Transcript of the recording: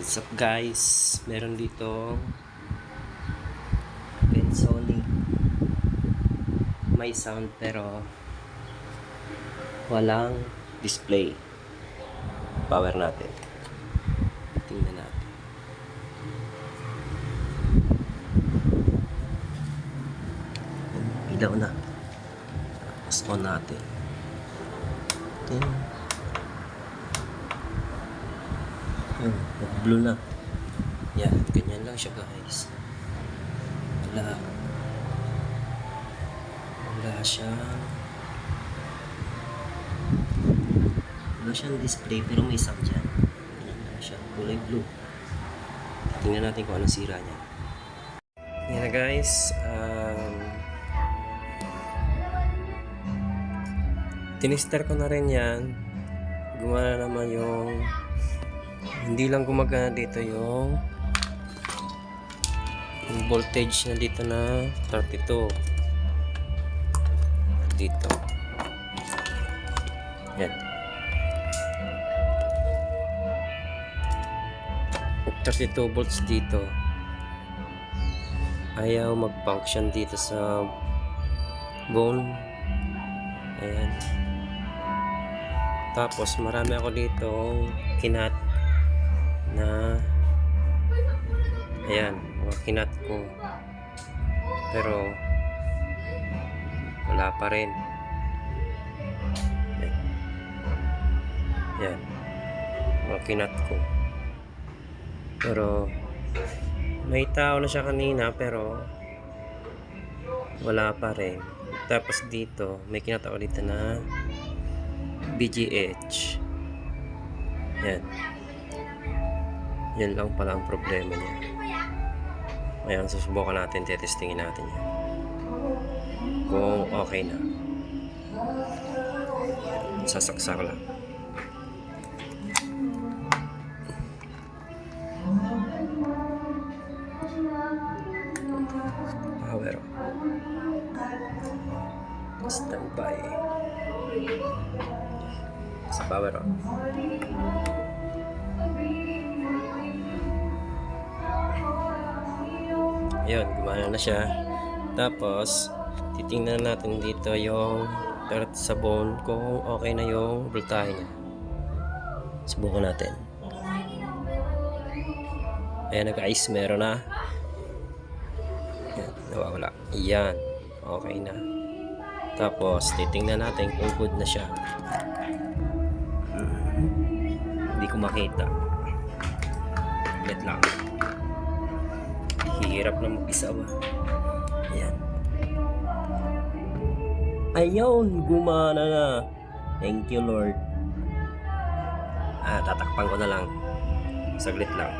What's up guys? Meron dito Sony. May sound pero walang display. Power natin. Tingnan natin. Ilaw na. Tapos on natin. Blue na. Yan, ganyan lang siya guys. Wala siyang display pero may sound dyan. Ganyan lang siya, kulay blue. Tingnan natin kung anong sira niya. Yan na guys, tinister ko na rin yan. Gumana naman yung hindi lang gumagana dito yung voltage na dito na 32 dito. Yan, 32 volts dito. Ayaw mag-function dito sa bone. Ayan. Tapos marami ako dito kinat na ayan, mga kinat ko pero wala pa rin. Ayan, mga kinat ko pero may tao na siya kanina pero wala pa rin. Tapos dito may kinat ako dito na BGH. Yan. Yan lang pala ang problema niya. Ngayon, susubukan natin, testingin natin yan. Kung okay na. Sasaksak lang. Power. Standby. Sa power on. Ayun, gumana na siya. Tapos titingnan natin dito yung sa bone kung okay na yung voltahe niya. Subukan natin. Ayan na guys, meron na. Ayan, nawawala. Ayan, okay na. Tapos titingnan natin kung good na siya. Hindi ko makita. Wait lang. Hirap na mag-isa ba? Ayan. Ayun, gumana na. Thank you Lord. Tatakpan ko na lang. Saglit lang.